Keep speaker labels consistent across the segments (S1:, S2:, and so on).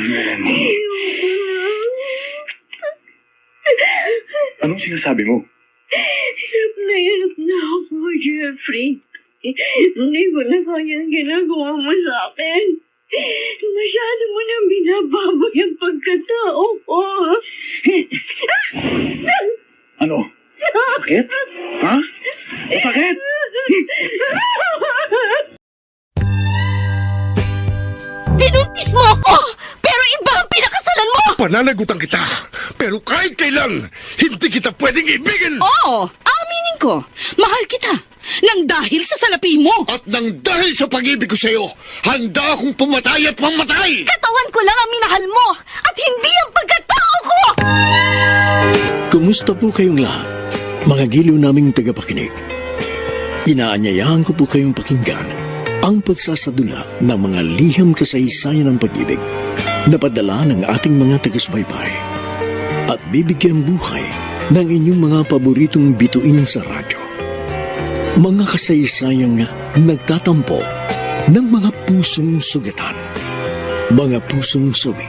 S1: Melanie. Anong sinasabi mo?
S2: Hirap na ako, Jeffrey. Hindi ko na kaya ang ginagawa mo sa akin. Masyado mo na binabago yung pagkatao ko.
S1: Ano? Sakit? Ha? Sakit?
S3: Binuntis mo ako! Pero iba ang pinakasalan mo!
S4: Pananagutan kita, pero kahit kailan, hindi kita pwedeng ibigin!
S3: Oo! Aminin ko! Mahal kita! Nang dahil sa salapi mo!
S4: At nang dahil sa pag-ibig ko sa'yo, handa akong pumatay at mamatay!
S3: Katawan ko lang ang minahal mo! At hindi ang pagkatao ko!
S5: Kumusta po kayong lahat, mga giliw naming tagapakinig? Inaanyayahan ko po kayong pakinggan ang pagsasadula ng mga liham kasaysayan ng pag-ibig na padala ng ating mga taga-subaybay at bibigyan buhay ng inyong mga paboritong bituin sa radyo. Mga kasaysayang nagtatampo ng mga pusong sugatan, mga pusong sawi,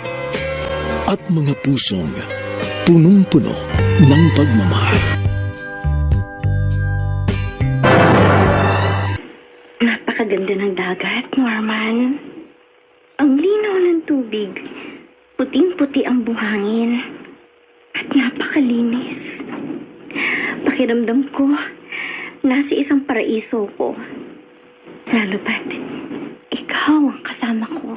S5: at mga pusong punong-puno ng pagmamahal.
S2: Napakaganda ng dagat, Norman. Ang linaw ng tubig. Puting-puti ang buhangin. At napakalinis. Pakiramdam ko, nasa isang paraiso ko. Lalo ba't ikaw ang kasama ko.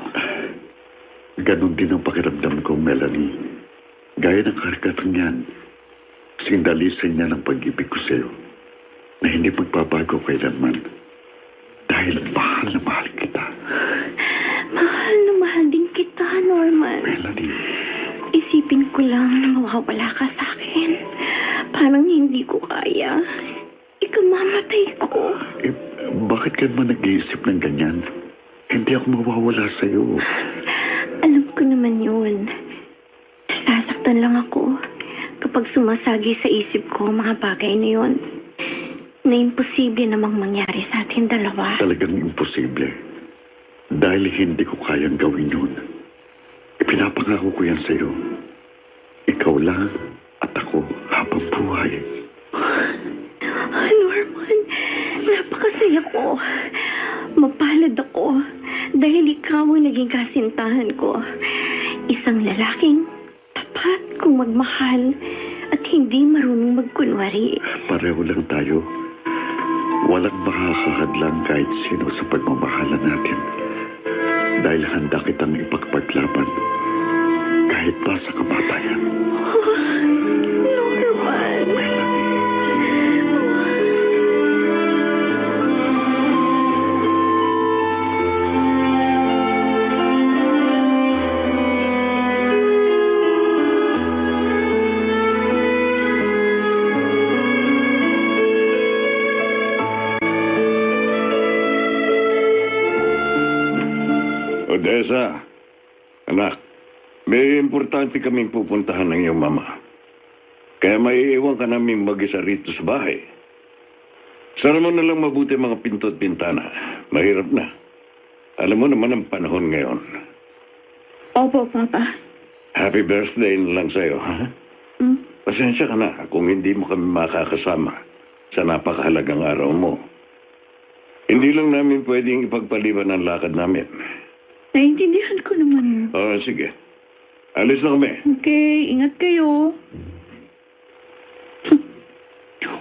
S6: Ganon din ang pakiramdam ko, Melanie. Gaya ng karikatong yan, sindalisan niya ng pag-ibig ko sa'yo na hindi magbabago kailanman. Dahil mahal na mahal kita.
S2: Mahal na mahal din kita, Norman.
S6: Melanie.
S2: Isipin ko lang na mawawala ka sa akin. Parang hindi ko kaya. Ikamamatay ko.
S6: Eh, bakit ka naman nag-iisip ng ganyan? Hindi ako mawawala sa'yo.
S2: Alam ko naman yun. Sasaktan lang ako kapag sumasagi sa isip ko mga bagay na yun na imposible namang mangyari sa ating dalawa.
S6: Talagang imposible. Dahil hindi ko kayang gawin yun. Ipinapangako ko yan sa'yo. Ikaw lang at ako habang buhay.
S2: Norman, napakasaya ko. Mapalad ako dahil ikaw ang naging kasintahan ko. Isang lalaking tapat kung magmahal at hindi marunong magkunwari.
S6: Pareho lang tayo. Walang makakahadlang kahit sino sa pagmamahalan natin. Dahil handa kitang ipagpaglaban kahit pa sa kamatayan.
S2: Norman.
S7: Odessa, anak, may importante kaming pupuntahan ng iyong mama. Kaya maiiwan ka namin mag-isa rito sa bahay. Sana mo na lang mabuti mga pinto at pintana. Mahirap na. Alam mo naman ang panahon ngayon.
S2: Opo, Papa.
S7: Happy birthday na lang sa'yo, ha? Pasensya ka na kung hindi mo kami makakasama sa napakahalagang araw mo. Hindi lang namin pwedeng ipagpaliban ang lakad namin.
S2: Naintindihan ko naman.
S7: Oo, sige. Alis na kami.
S2: Okay, ingat kayo.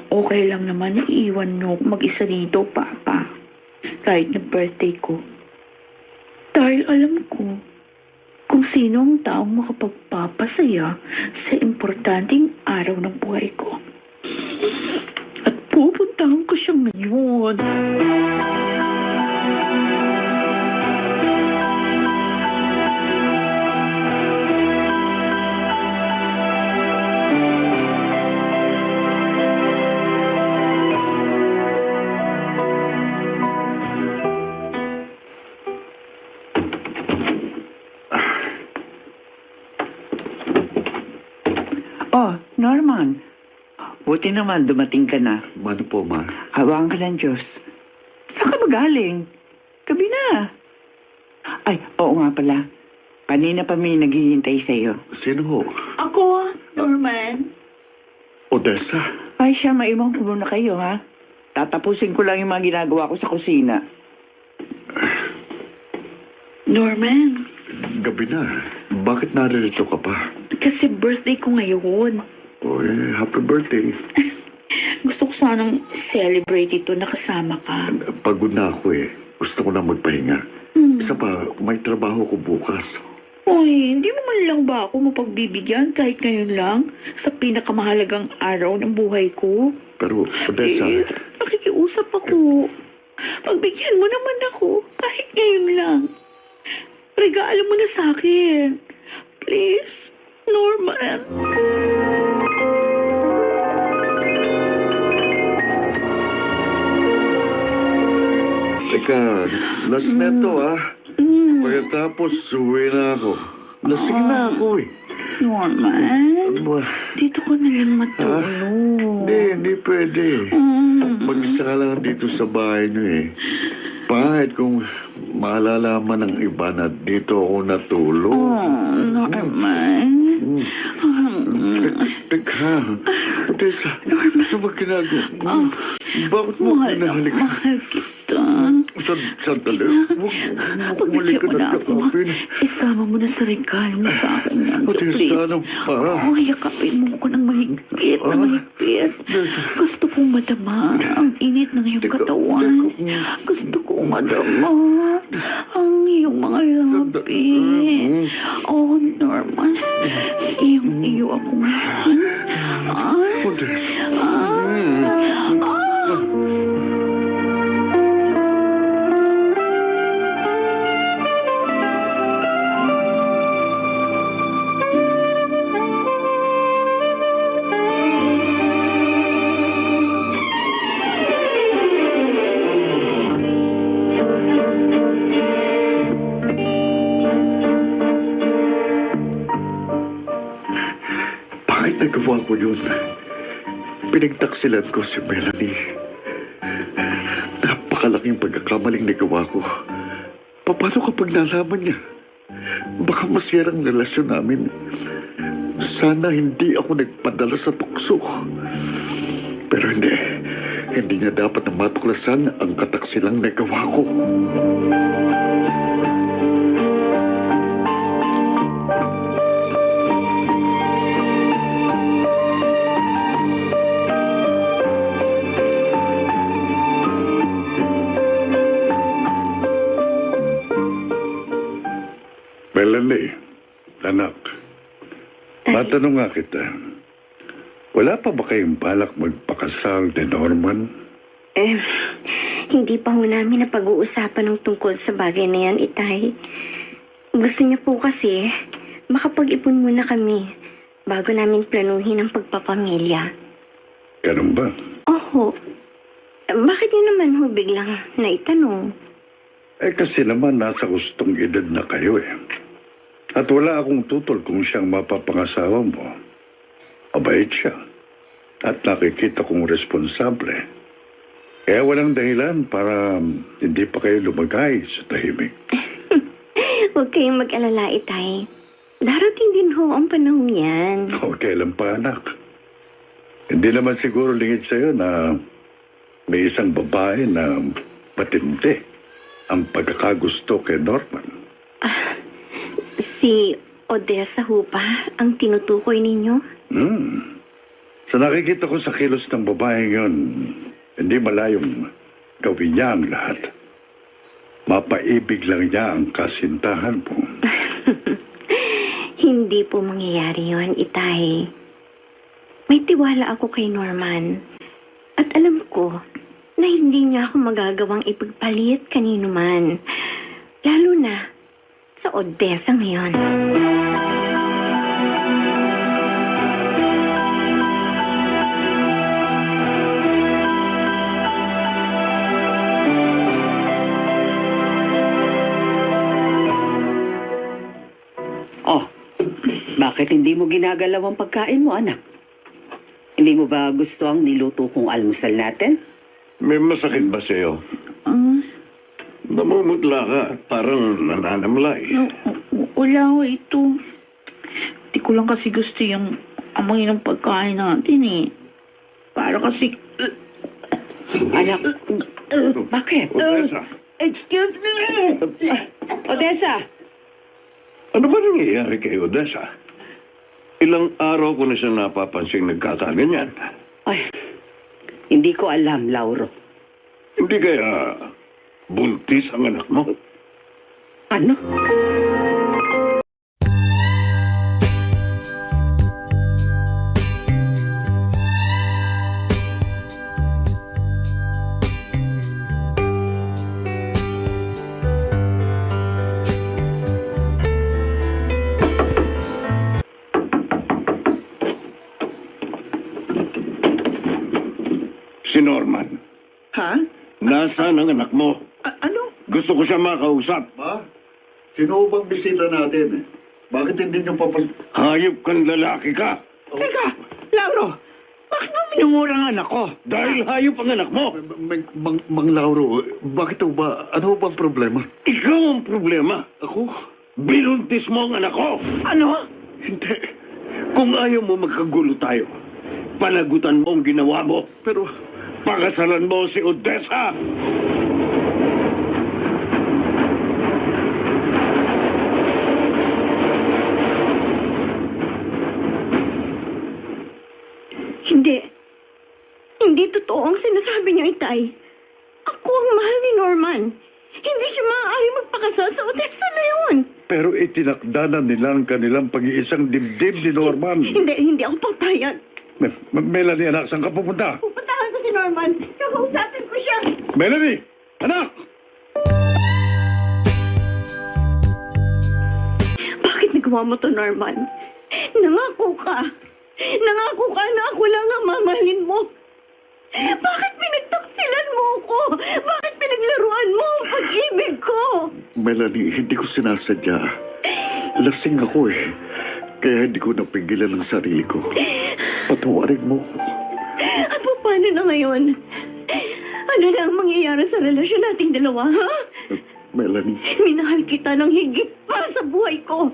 S2: Okay lang naman na iiwan nyo mag-isa rito, Papa. Kahit na birthday ko. Dahil alam ko kung sino ang taong makapagpapasaya sa importanteng araw ng buhay ko. At pupuntahan ko siya ngayon.
S8: Oh, Norman. Buti naman dumating ka na.
S6: Ano po, Ma?
S8: Hawaan ka ng Diyos. Saan ka magaling? Gabi na. Ay, oo nga pala. Kanina pa may naghihintay sa'yo.
S6: Sino ho?
S2: Ako, Norman.
S6: Odessa?
S8: Ay siya, maimang ko muna kayo, ha? Tatapusin ko lang yung mga ginagawa ko sa kusina.
S2: Norman,
S6: Gabi na. Bakit naririto ka pa?
S2: kasi birthday ko ngayon.
S6: Oy, happy birthday.
S2: Gusto ko sanang celebrate ito na kasama ka.
S6: Pagod na ako eh. Gusto ko na magpahinga. Isa pa, may trabaho ko bukas.
S2: Uy, hindi mo man lang ba ako mapagbibigyan kahit ngayon lang sa pinakamahalagang araw ng buhay ko?
S6: Pero, Odessa,
S2: Please, nakikiusap ako. Pagbigyan mo naman ako kahit ngayon lang. Regalo mo na sa akin. Please, Norman.
S6: teka, last na to Pagkatapos, uwi na ako. Lasing na ako eh.
S2: Norman,
S6: Ano ba?
S2: dito ko na lang matulog.
S6: Hindi pwede. Mag-isa ka lang dito sa bahay niyo eh. Pangit kung maalalaman ng iba na dito ako natulog.
S2: Norman.
S6: Teka, Odessa, ano ba ginagawa? Bakit mo pinahalik?
S2: Mahal kita.
S6: Sandali. Huwag muli ka na kakapin.
S2: Isama mo na sa regalo mo sa akin.
S6: Odessa, ano pa?
S2: Yakapin mo ko ng mahigpit na mahigpit. Gusto kong madama ang init ng iyong katawan. Gusto kong madama ang iyong mga labi. Oh, Norman. Iyong-iyo ako ngayon.
S6: Nagawa ko yun. Pinagtaksilan ko si Melanie. Napakalaking pagkakamaling nagawa ko. Paano kapag nalaman niya? Baka masira ang relasyon namin. Sana hindi ako nagpadala sa tukso. Pero hindi. Hindi niya dapat na matuklasan ang kataksilang nagawa ko.
S7: Melanie, anak, matanong nga kita, wala pa ba kayong balak magpakasal ni Norman?
S9: Hindi pa ho namin napag-uusapan ng tungkol sa bagay na yan, Itay. Gusto niya po kasi makapag-ipon muna kami bago namin planuhin ang pagpapamilya.
S7: Ganun ba?
S9: Oho. Bakit niyo naman ho biglang naitanong?
S7: Kasi naman nasa gustong edad na kayo eh. At wala akong tutol kung siyang mapapangasawa mo. Mabait siya. At nakikita kong responsable. Kaya walang dahilan para hindi pa kayo lumagay sa tahimik.
S9: Huwag kayong mag-alala, Itay. Darating din ho ang panahon yan.
S7: Kailan pa, anak? Hindi naman siguro lingid sa'yo na may isang babae na matindi ang pagkakagusto kay Norman.
S9: Si Odessa ho pa ang tinutukoy ninyo?
S7: Sa nakikita ko sa kilos ng babae yon, hindi malayong gawin niya ang lahat. Mapaibig lang niya ang kasintahan mo.
S9: Hindi po mangyayari yon, Itay. May tiwala ako kay Norman. At alam ko na hindi niya ako magagawang ipagpalit kanino man. Lalo na sa Odessa ngayon.
S8: Oh, bakit hindi mo ginagalaw ang pagkain mo, anak? Hindi mo ba gusto ang niluto kong almusal natin?
S7: May masakit ba sa'yo? Namumutla ka at parang nananamlay.
S2: Wala, ito. Di ko lang kasi gusto yung amoy ng pagkain natin eh. Para kasi...
S8: Anak, bakit?
S7: Odessa,
S2: Excuse me!
S8: Odessa!
S7: ano ba nangyayari kay Odessa? Ilang araw ko na siya napapansing nagkakaganyan.
S8: Ay, hindi ko alam, Lauro.
S7: Hindi kaya buntis ang anak mo?
S8: Ano?
S7: Si Norman.
S6: Ha?
S7: Nasaan ang anak mo?
S6: Ano?
S7: Gusto ko siya makausap.
S6: Ma? Sino bang bisita natin? Bakit hindi niyo
S7: Hayop kang lalaki ka.
S8: Teka, Lauro! Bakit mo minumurang anak ko?
S7: Dahil hayop ang anak mo.
S6: Mang Lauro, bakit ba? Ano bang problema?
S7: Ikaw ang problema.
S6: Ako?
S7: Binuntis mo ang anak ko.
S8: Ano?
S6: Hindi.
S7: Kung ayaw mo magkagulo tayo, panagutan mo ang ginawa mo.
S6: Pero,
S7: Pakasalan mo si Odessa.
S9: Hindi. Hindi totoo ang sinasabi niya, Itay. Ako ang mahal ni Norman. Hindi siya maaari magpakasal sa Odessa na yun.
S6: pero itinakda na nila ang kanilang pag-iisang dibdib ni Norman.
S9: Hindi ako papayag.
S6: Melanie, anak, saan ka pupunta?
S9: Pupuntahan ko si Norman. Kakausapin ko siya.
S6: Melanie! Anak!
S9: Bakit nagawa mo to, Norman? Nangako ka. Nangako ka na ako lang ang mamahalin mo. Bakit pinagtaksilan mo ako? Bakit pinaglaruan mo ang pag-ibig ko?
S6: Melanie, hindi ko sinasadya. Lasing ako eh. Kaya hindi ko napigilan ang sarili ko. Patawarin mo.
S9: At paano na ngayon? Ano na ang mangyayari sa relasyon nating dalawa, ha?
S6: Melanie.
S9: Minahal kita ng higit pa sa buhay ko.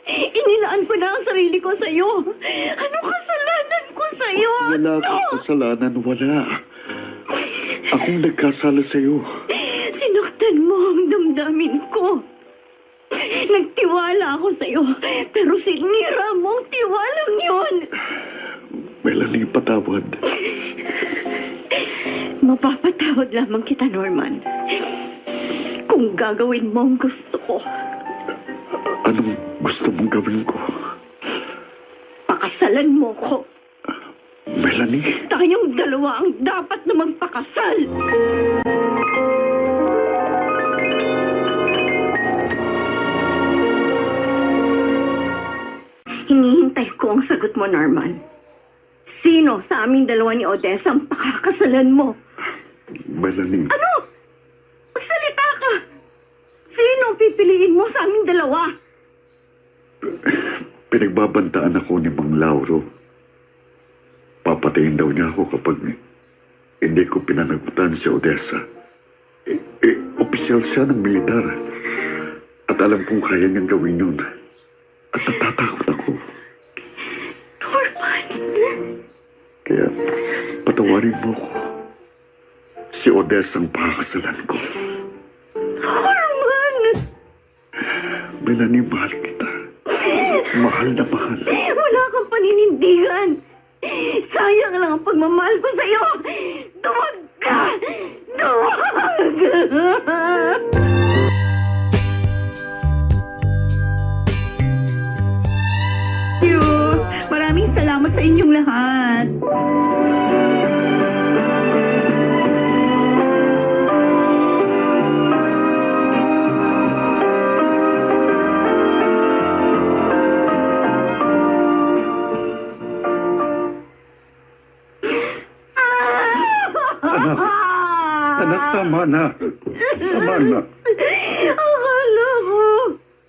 S9: Inilaan ko na ang sarili ko sa'yo. Anong kasalanan ko sa'yo?
S6: Wala akong kasalanan, wala. Akong nagkasala sa'yo.
S9: Sinaktan mo ang damdamin ko. Nagtiwala ako sa'yo, pero sinira mo ang tiwalang yun.
S6: Melanie, patawad.
S9: Mapapatawad lamang kita, Norman. Kung gagawin mo ang gusto ko.
S6: Anong gusto mong gawin ko?
S9: Pakasalan mo ko.
S6: Melanie?
S9: Tayong dalawa ang dapat na magpakasal. Hinihintay ko ang sagot mo, Norman. Sino sa aming dalawa ni Odessa ang pakakasalan mo?
S6: Melanie.
S9: Ano? Magsalita ka! Sino ang pipiliin mo sa aming dalawa?
S6: Pinagbabantaan ako ni Mang Lauro. Papatayin daw niya ako kapag hindi ko pinanagutan si Odessa. Opisyal siya ng militar. At alam kong kaya niyang gawin yun. At natatakot ako.
S9: Norman!
S6: Kaya patawarin mo ko. Si Odessa ang pakakasalan ko.
S9: Norman!
S6: Melanie, mahal kita. Mahal na mahal.
S9: Wala kang paninindigan. Sayang lang ang pagmamahal ko sa'yo. Duwag ka! Duwag!
S2: Maraming salamat sa inyong lahat.
S6: Anak, tama na. Tama na.
S9: Akala ko,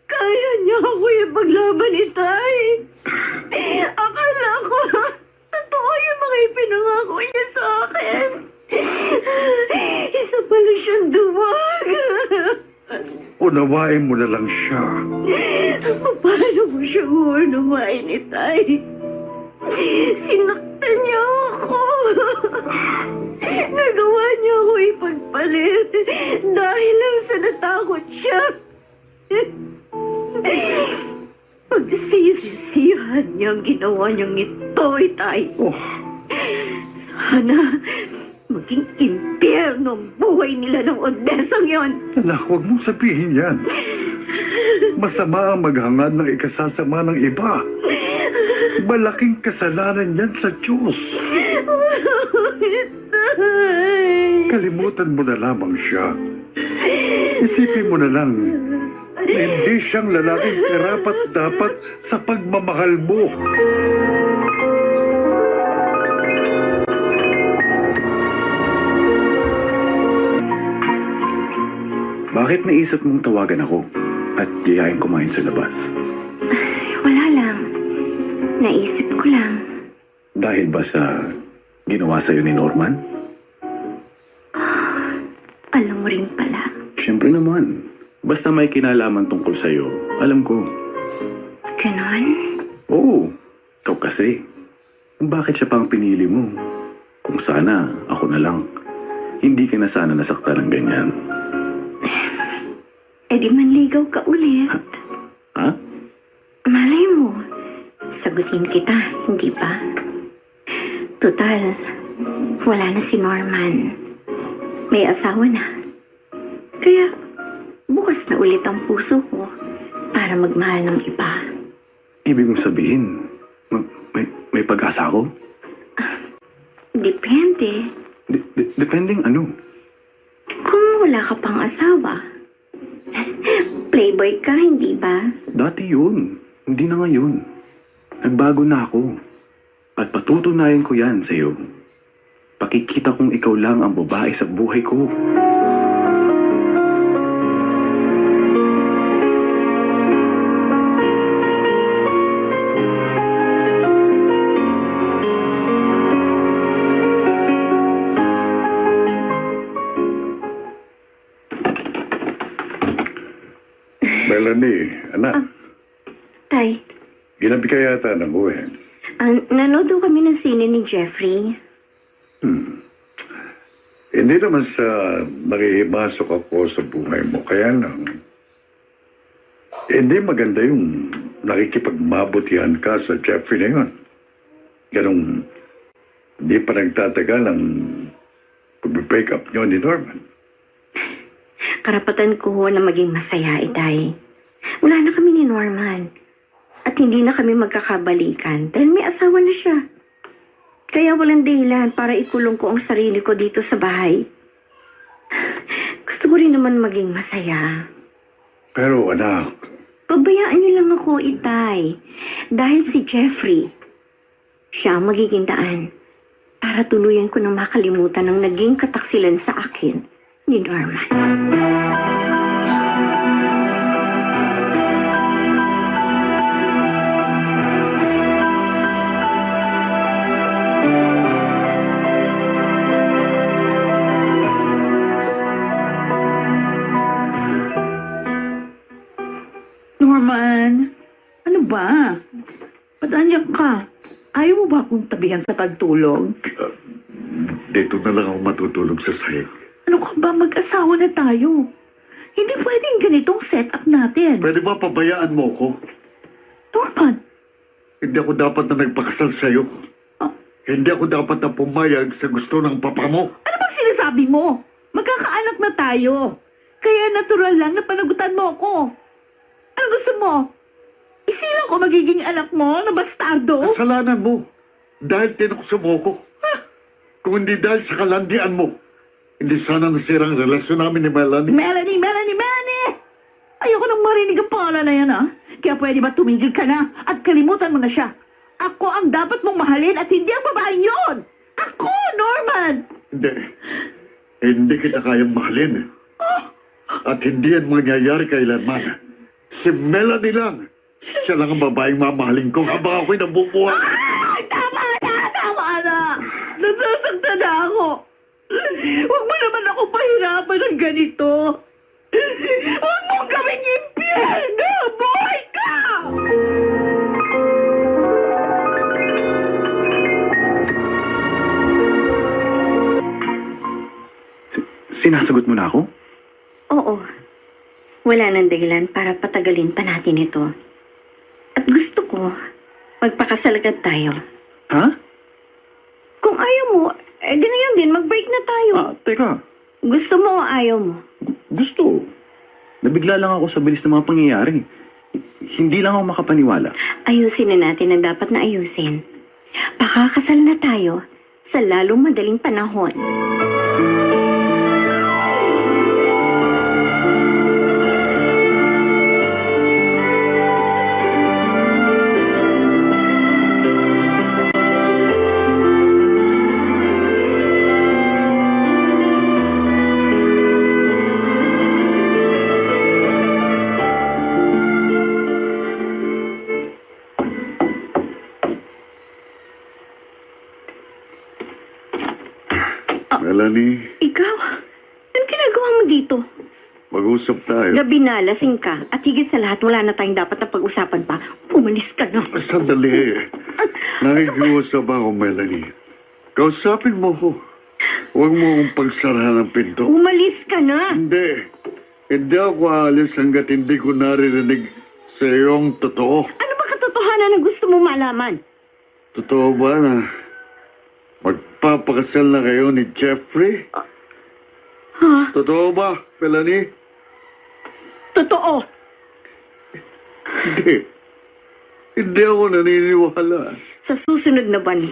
S9: kaya niya ako ipaglaban ni Tay. Akala ko, totoo yung mga ipinangako niya sa akin. Isa pala siyang duwag.
S6: Unawain mo na lang siya.
S9: Paano mo siya uunawain, Itay? Sinaktan niya ako. Nagawa niya ako ipagpalit dahil lang sa natakot siya. Pagsisisihan niya ang ginawa niyang ito, Itay. Sana maging impyerno ang buhay nila ng Odessang yon.
S6: Anak, huwag mong sabihin yan. Masama ang maghangad ng ikasasama ng iba. Malaking kasalanan yan sa Diyos. Kalimutan mo na lamang siya. Isipin mo na lang na hindi siyang lalaking karapat-dapat sa pagmamahal mo.
S1: Bakit naisip mong tawagan ako at yayain kumain sa labas?
S9: Wala lang. Naisip ko lang.
S1: Dahil ba sa ginawa sa'yo ni Norman?
S9: Alam mo rin pala.
S1: Siyempre naman. Basta may kinalaman tungkol sa'yo, alam ko.
S9: Ganon?
S1: Oo, ikaw kasi. Bakit siya pang pinili mo? Kung sana, ako na lang. Hindi ka na sana nasaktan ng ganyan.
S9: E di manligaw ka ulit.
S1: Ha?
S9: Malay mo. Sagutin kita, hindi ba? Total, wala na si Norman. May asawa na. Kaya, bukas na ulit ang puso ko para magmahal ng iba.
S1: Ibig mong sabihin, may pag-asa ako?
S9: Depende.
S1: Depending ano?
S9: Kung wala ka pang asawa. Playboy ka, hindi ba?
S1: Dati yun. Hindi na ngayon. Nagbago na ako. At patutunayan ko yan sa'yo. Pakikita kong ikaw lang ang babae sa buhay ko.
S6: Melanie, anak.
S9: Tay,
S6: Ginabi ka yata ng buhay.
S9: nanood kami ng sine ni Jeffrey.
S6: Hindi naman sa nakihimasok ako sa buhay mo. Kaya lang, hindi maganda yung nakikipagmabutihan ka sa Jeffrey na yun. Ganong hindi pa nagtatagal ang pag-break up nyo ni Norman.
S9: Karapatan ko na maging masaya, Itay. Wala na kami ni Norman. At hindi na kami magkakabalikan dahil may asawa na siya. Kaya walang dahilan para ikulong ko ang sarili ko dito sa bahay. Gusto ko rin naman maging masaya.
S6: Pero anak,
S9: Pabayaan niyo lang ako, Itay. Dahil si Jeffrey, siya ang magiging daan para tuluyan ko nang makalimutan ang naging kataksilan sa akin ni Norman.
S2: Norman, ano ba? Ba't anyak ka? Ayaw mo ba akong tabihan sa pagtulog?
S6: dito na lang ako matutulog sa sahig.
S2: Ano ka ba? Mag-asawa na tayo. Hindi pwedeng ganitong setup natin.
S6: Pwede ba pabayaan mo ko?
S2: Norman,
S6: Hindi ako dapat na nagpakasal sa'yo.
S2: Ah.
S6: Hindi ako dapat na pumayag sa gusto ng papa mo.
S2: ano bang sinasabi mo? Magkakaanak na tayo. Kaya natural lang na panagutan mo ako. Ano gusto mo? Isilang ko magiging anak mo na bastardo?
S6: Kasalanan mo. Dahil tinukso mo ko. Kung hindi dahil sa kalandian mo, hindi sana nasira ang relasyon namin ni Melanie.
S2: Melanie! Ayoko nang marinig ang pangalan na yan, ah. Kaya pwede ba tumigil ka na at kalimutan mo na siya? Ako ang dapat mong mahalin at hindi ang babaeng yon! Ako, Norman!
S6: Hindi. Hindi kita kayang mahalin. At hindi yan mangyayari kailanman. Si Melanie lang. Siya lang ang babaeng mamahalin ko habang ako'y nabubuhay.
S2: Ay, tama na! Nasasaktan na ako. Huwag mo naman ako pahirapan ng ganito. Huwag mong gawing impyerno! Buhay ka!
S1: Sinasagot mo na ako?
S9: Oo. Wala nang dahilan para patagalin pa natin ito. At gusto ko, magpakasal agad tayo.
S1: Ha?
S9: Kung ayaw mo, di ngayon din, mag-break na tayo.
S1: Teka.
S9: Gusto mo o ayaw mo?
S1: Gusto. Nabigla lang ako sa bilis ng mga pangyayari. Hindi lang ako makapaniwala.
S9: Ayusin na natin ang dapat na ayusin. Pakakasal na tayo sa lalong madaling panahon.
S6: Melanie,
S9: Ikaw? Anong ginagawa mo dito?
S6: mag-usap tayo.
S9: Gabi na, lasing ka. At higit sa lahat, wala na tayong dapat na pag-usapan pa. Umalis ka na.
S6: Sandali. Nakikiusap ako, Melanie. Kausapin mo ko. Huwag mo akong pagsarahan ng pinto.
S9: Umalis ka na.
S6: Hindi. Hindi ako aalis hanggat hindi ko naririnig sa iyong totoo.
S9: Ano ba katotohanan na gusto mo malaman?
S6: Totoo ba na magpapakasal na kayo ni Jeffrey?
S9: Ha?
S6: Totoo ba, Melanie?
S9: Totoo.
S6: Hindi. Hindi ako naniniwala.
S9: Sa susunod na buwan,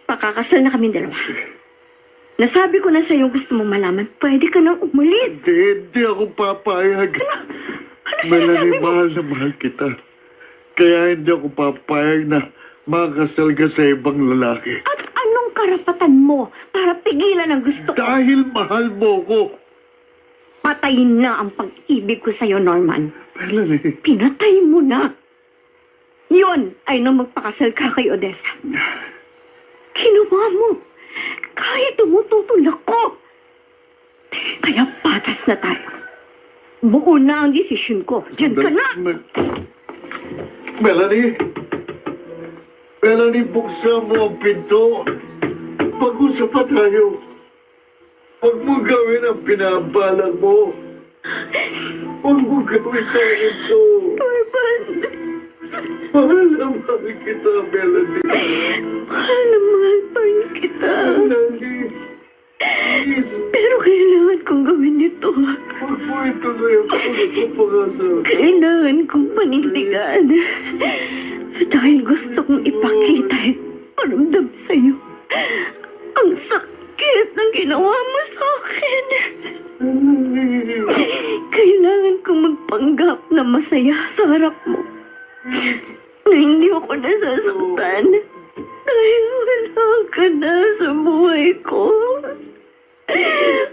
S9: pakakasal na kami dalawa. Nasabi ko na sa iyo gusto mong malaman, pwede ka nang umalis.
S6: Hindi ako papayag.
S9: Ano
S6: Melanie,
S9: sinasabi mo?
S6: mahal na mahal kita. Kaya hindi ako papayag na makasal ka sa ibang lalaki.
S9: At anong karapatan mo para pigilan ang gusto ko?
S6: Dahil mahal mo ko.
S9: Patayin na ang pag-ibig ko sa iyo, Norman.
S6: Melanie.
S9: Pinatay mo na. Yun ay nung magpakasal ka kay Odessa. Ginawa mo. Kahit tumututulak ko. Kaya patas na tayo. Buo na ang desisyon ko. Diyan ka na.
S6: Melanie. Melanie, buksan mo ang pinto. Pag-usap pa tayo. Huwag mo gawin ang pinabalag mo. Huwag mo gawin sa akin ito.
S9: Norman.
S6: Mahal na mahal kita, Melanie.
S9: Mahal na mahal pa rin kita.
S6: Melanie. Please.
S9: Pero kailangan kong gawin ito.
S6: Huwag mo ituloy ang pagkakapakasal.
S9: Kailangan kong panindigan. Dahil gusto kong ipakita at paramdam sa'yo ang sakit ng ginawa mo sa akin. Kailangan kong magpanggap na masaya sa harap mo. Na hindi ako nasasaktan. Dahil wala ka na sa buhay ko.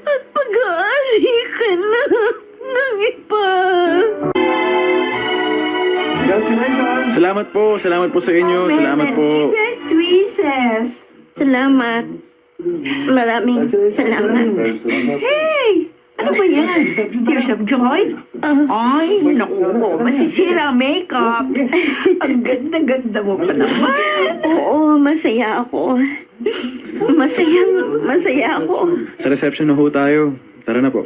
S9: At pag-aari ka na ng iba.
S1: Salamat po sa inyo. Salamat po.
S9: Best wishes. Salamat. Maraming salamat. Hey! Ano ba yan? Tears of joy? Ay, naku, masisira ang makeup. Ang ganda-ganda mo pa naman. Oo, masaya ako. Masaya ako.
S1: Sa reception na ho tayo. Tara na po.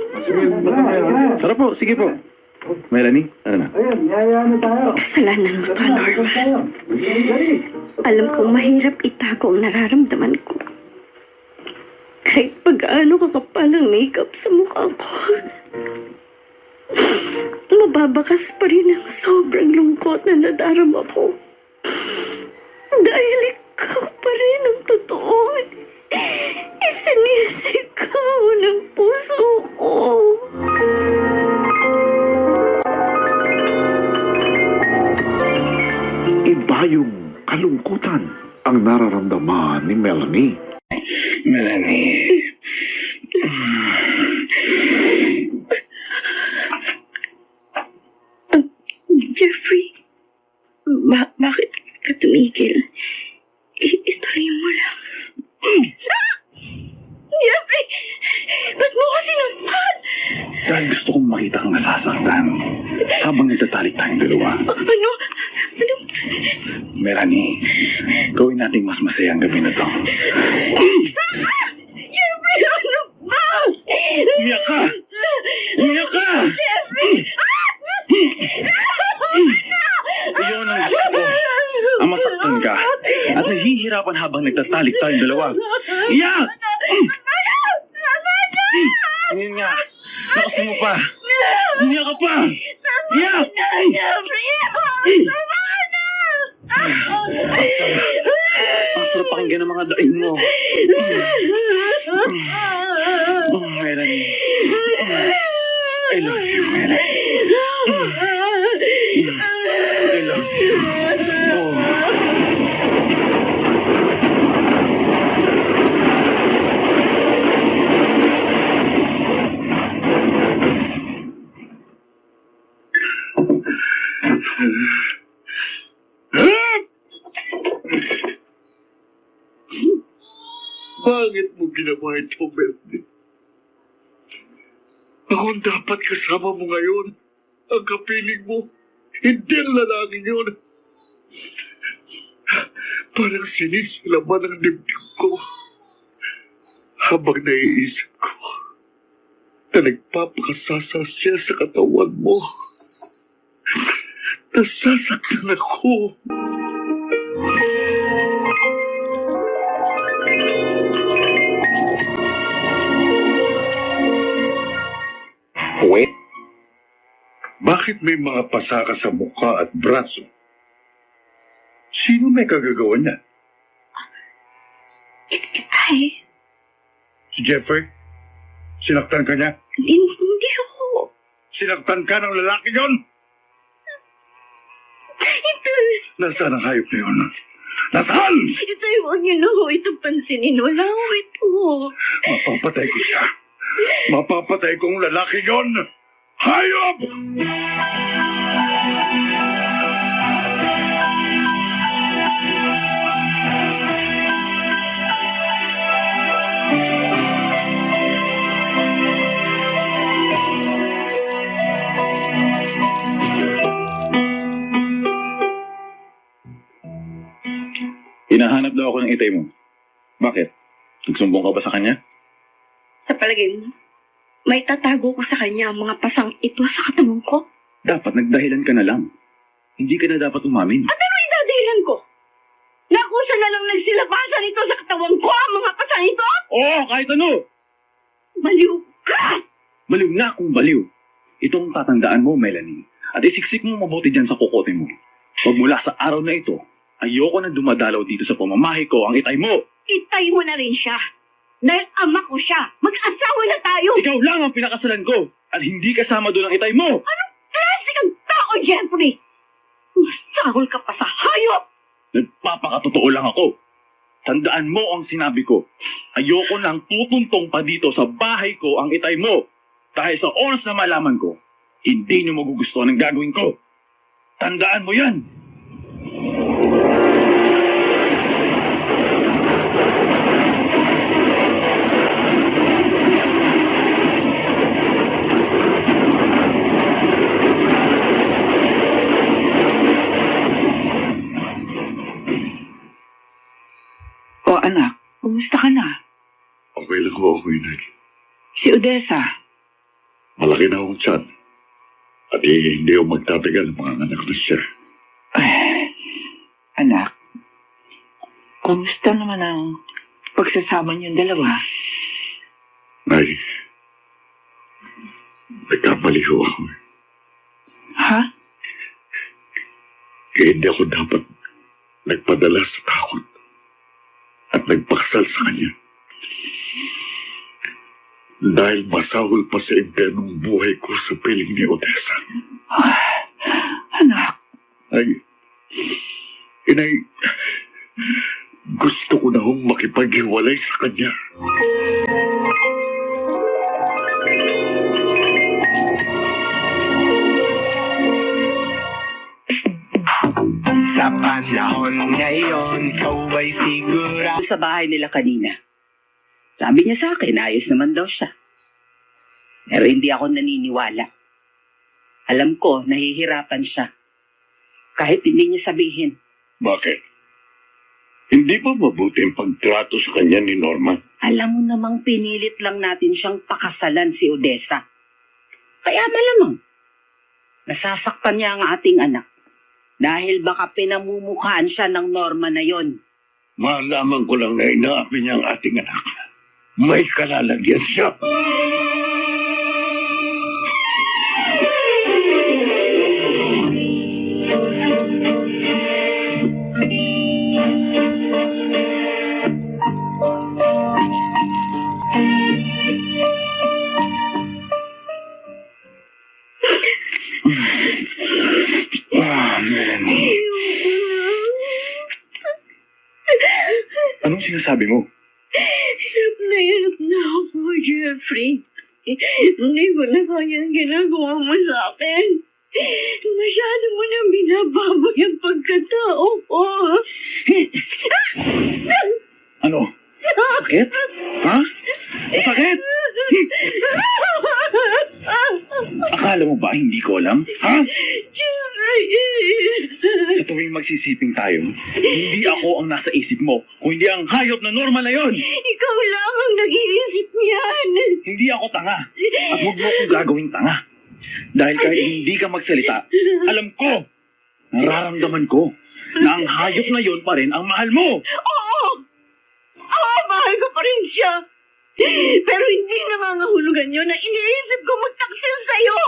S1: Tara po, sige po. Melanie, tara na.
S9: Kasalanan mo to, Norman. Alam kong mahirap itago ang nararamdaman ko. Kahit pag-ano kakapal ang makeup sa mukha ko. Mababakas pa rin ang sobrang lungkot na nadarama ko. Dahil ikaw pa rin ang totoo. Isinisigaw ng puso ko.
S6: Iba yung kalungkutan ang nararamdaman ni Melanie.
S7: Melanie.
S9: Jeffrey, bakit ka tumigil? Ituloy mo lang. Jeffrey! Ba't mo kasi naman?
S1: Dahil gusto kong makita kang asawa Melanie. Gawin nating mas masayang gabi na to.
S3: Jeffrey, ano ba?
S1: Umiyak ka! Umiyak ka! Iyon ang gusto ko. Ang masaktan ka. At nahihirapan habang nagtatalik tayong dalawa. Iyak! Tingin nga. Lakas mo pa. Umiyak ka pa! Iyak! Ang sarap pakinggan ng mga daing mo. Melanie. I love you, Melanie. I love you.
S6: Bakit mo ginawa ito, Melanie? Ako ang dapat kasama mo ngayon. Ang kapiling mo, hindi ang lalaking yun. Parang sinisilaban ang dibdib ko. Habang naiisip ko na nagpapakasasa siya sa katawan mo. Nasasaktan ako.
S1: Wait.
S6: Bakit may mga pasaka sa mukha at braso? Sino may kagagawa niya?
S9: Ay,
S6: Si Jeffrey? Sinaktan ka niya?
S9: hindi ako.
S6: Sinaktan ka ng lalaki yon? Nasaan ang hayop na yun? Nasaan?
S9: Ito, huwag niyo na ho ito pansinin. Wala ho ito.
S6: Mapapatay ko siya. Mapapatay kong lalaki yon! Hayop!
S1: Hinahanap daw ako ng itay mo. Bakit? Nagsumbong ka ba sa kanya?
S9: Sa palagay mo, may tatago ko sa kanya ang mga pasang ito sa katawan ko?
S1: Dapat nagdahilan ka na lang. Hindi ka na dapat umamin.
S9: At ano yung dadahilan ko? Nakusa na lang nagsilabasan ito sa katawan ko ang mga pasang ito?
S1: Oo, kahit ano!
S9: Baliw ka!
S1: Baliw nga kung baliw. Itong tatandaan mo, Melanie. At isiksik mo mabuti dyan sa kukote mo. Pag mula sa araw na ito, ayoko na dumadalaw dito sa pamamahay ko ang itay mo.
S9: Itay mo na rin siya. Dahil ama ko siya. Mag-asawa na tayo.
S1: Ikaw lang ang pinakasalan ko. At hindi kasama doon ang itay mo.
S9: Anong klase kang tao, Jeffrey? Masahol ka pa sa hayop.
S1: Nagpapakatotoo lang ako. Tandaan mo ang sinabi ko. Ayoko nang tutuntong pa dito sa bahay ko ang itay mo. Dahil sa oras na malaman ko, hindi niyo magugustuhan ang gagawin ko. Tandaan mo yan.
S2: O anak, kumusta ka na?
S6: Okay lang ko ako, Inay.
S2: Si Odessa.
S6: Malaki na akong tiyan. At hindi ako magtatagal ng mga anak na siya.
S2: Anak, kumusta naman ang pagsasama niyong dalawa?
S6: Nay, nagkamali ko ako.
S2: Ha?
S6: Kaya hindi ako dapat nagpadala sa takot at nagpaksal sa kanya. Dahil masahol pa sa impyernong buhay ko sa piling ni Odessa.
S2: Anak.
S6: Ay, Inay, gusto ko na hong makipaghiwalay sa kanya.
S10: Sa panahon ngayon, ikaw ay sigura.
S8: Sa bahay nila kanina. Sabi niya sa akin, ayos naman daw siya. Pero hindi ako naniniwala. Alam ko, nahihirapan siya. Kahit hindi niya sabihin,
S7: Bakit? Hindi ba mabuti ang pagtrato sa kanya ni Norman?
S8: Alam mo namang pinilit lang natin siyang pakasalan si Odessa. Kaya malamang, nasasaktan niya ang ating anak. Dahil baka pinamumukhaan siya ng Norman na yon.
S7: Malaman ko lang na inaapi niya ang ating anak. May kalalagyan siya.
S1: Melanie. Anong sinasabi mo?
S3: Hirap na ako, Jeffrey. Hindi ko na kaya ang ginagawa mo sa akin. Masyado mo na binababoy ang pagkatao ko.
S1: Ano? Sakit? Ha? Sakit? Akala mo ba hindi ko alam? Ha? Sa tuwing magsisiping tayo, hindi ako ang nasa isip mo, kundi ang hayop na normal na yon.
S3: Ikaw lang ang nag-iisip niyan.
S1: Hindi ako tanga. At huwag mo akong gagawing tanga. Dahil kahit hindi ka magsalita, alam ko, nararamdaman ko, na ang hayop na yon pa rin ang mahal mo.
S3: Oo, mahal ko pa rin siya. Pero hindi nangangahulugan yun na iniisip ko magtaksil sa'yo.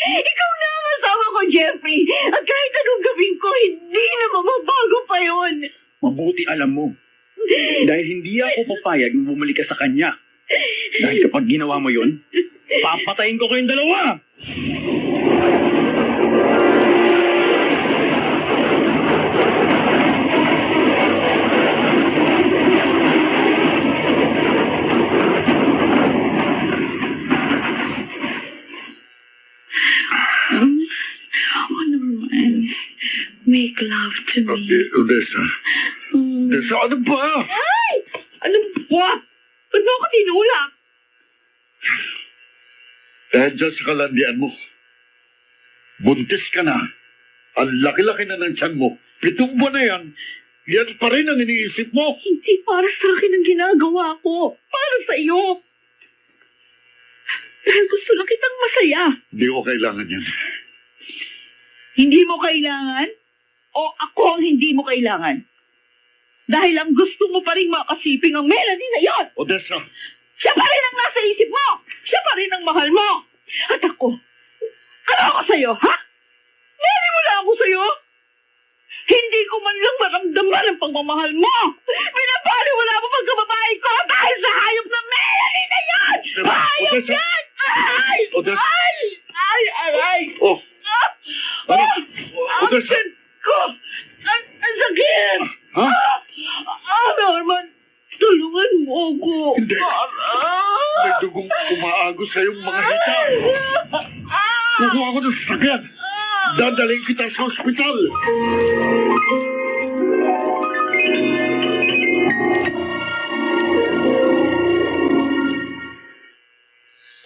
S3: Ikaw na ang asawa ko, Jeffrey. At kahit anong gawin ko, hindi na mababago pa yun.
S1: Mabuti alam mo. Dahil hindi ako papayag na bumalik ka sa kanya. Dahil kapag ginawa mo yun, papatayin ko kayong dalawa.
S2: Make love to me.
S6: Odessa. Odessa, ano ba?
S3: Ay! Ano ba? Ba't mo ako tinulak?
S6: Dahil dyan sa kalandian mo. Buntis ka na. Ang laki-laki na ng tiyan mo. 7 buwan na yan. Yan pa rin ang iniisip mo.
S3: Hindi para sa akin ang ginagawa ko. Para sa iyo. Dahil gusto lang kitang masaya.
S6: Hindi ko kailangan yan.
S3: Hindi mo kailangan? O ako ang hindi mo kailangan? Dahil ang gusto mo pa rin makasiping ang Melanie na yon.
S6: Odessa.
S3: Siya pa rin ang nasa isip mo. Siya pa rin ang mahal mo. At ako, ano ako sa'yo, ha? Naniwala ako sa'yo? Hindi ko man lang maramdaman ang pagmamahal mo. Pinapaliwala mo pagkababae ko dahil sa hayop na Melanie na yan. Hayop
S6: Odessa.
S3: yan! Ay!
S6: Odessa.
S3: Ay! Ay! Ay! Ay!
S6: Oh. Ano? Odessa.
S3: Ang ko! Ang sakit!
S6: Ha?
S3: Norman, tulungan mo ako.
S6: Hindi. May dugong umaagos sa iyong mga hita. Kukuha ko ng sasakyan. Dadaling kita sa ospital.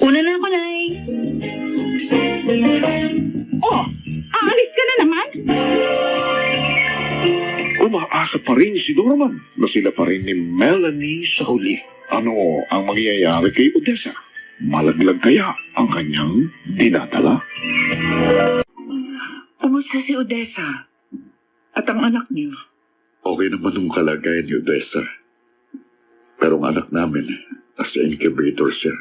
S3: Una na ako, Nay. Oh, aalis ka na naman?
S7: Umaasa pa rin si Norman na sila pa rin ni Melanie sa huli. Ano ang mangyayari kay Odessa? Malaglag kaya ang kanyang dinadala?
S2: Kumusta si Odessa? At ang anak niyo?
S6: Okay naman ang kalagayan ni Odessa. Pero ang anak namin, nasa incubator siya.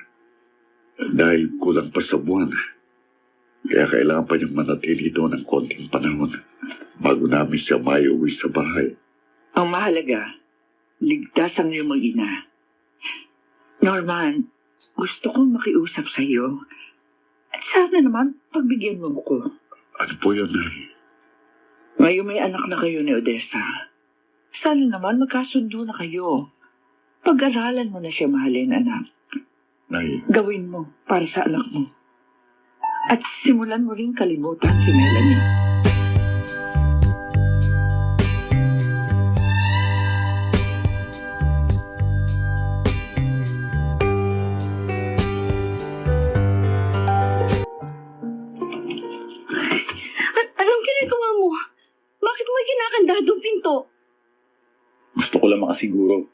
S6: Dahil kulang pa sa buwan. Kaya kailangan pa niyang manatili doon ng konting panahon bago namin siya maiuwi sa bahay.
S2: Ang mahalaga, ligtas ang iyong mag-ina. Norman, gusto kong makiusap sa iyo. At sana naman, pagbigyan mo ko.
S6: Ano po yun, Nay?
S2: Ngayon may anak na kayo ni Odessa. Sana naman magkasundo na kayo. Pag-aralan mo na siya mahalin, anak.
S6: Nay,
S2: Gawin mo para sa anak mo. At simulan mo rin kalimutan si Melanie.
S3: Anong ginagawa mo? Bakit mo kinakanta kandadong pinto?
S1: Gusto ko lang makasiguro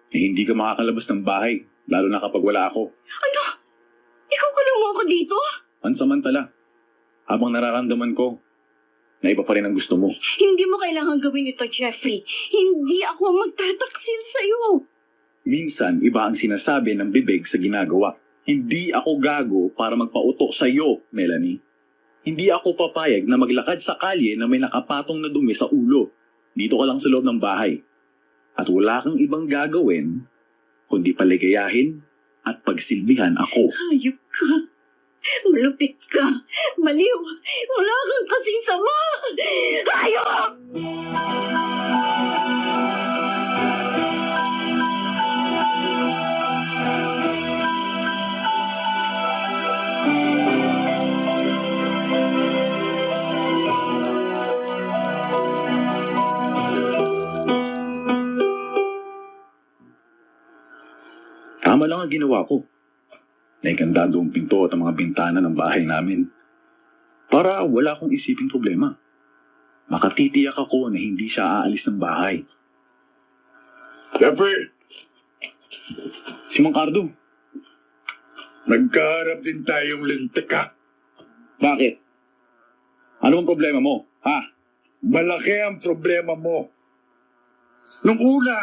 S1: na hindi ka makakalabas ng bahay, lalo na kapag wala ako.
S3: Ano? Ikaw kulong mo ako dito?
S1: Pansamantala, habang nararamdaman ko na iba pa rin ang gusto mo.
S3: Hindi mo kailangan gawin ito, Jeffrey. Hindi ako magtataksil sa'yo.
S1: Minsan, iba ang sinasabi ng bibig sa ginagawa. Hindi ako gago para magpauto sa iyo, Melanie. Hindi ako papayag na maglakad sa kalye na may nakapatong na dumi sa ulo. Dito ka lang sa loob ng bahay. At wala kang ibang gagawin kundi paligayahin at pagsilbihan ako.
S3: Hayop ka. Malupit ka. Maliw. Wala kang kasing sama. Hayop!
S1: Tama lang ang ginawa ko. Naikandado ang pinto at ang mga bintana ng bahay namin. Para wala akong isiping problema. Makatitiyak ako na hindi siya aalis ng bahay.
S6: Jeffrey,
S1: Si Mang Cardo,
S6: nagkaharap din tayong lintika.
S1: bakit? Ano ang problema mo? Ha?
S6: Malaki ang problema mo. Nung una,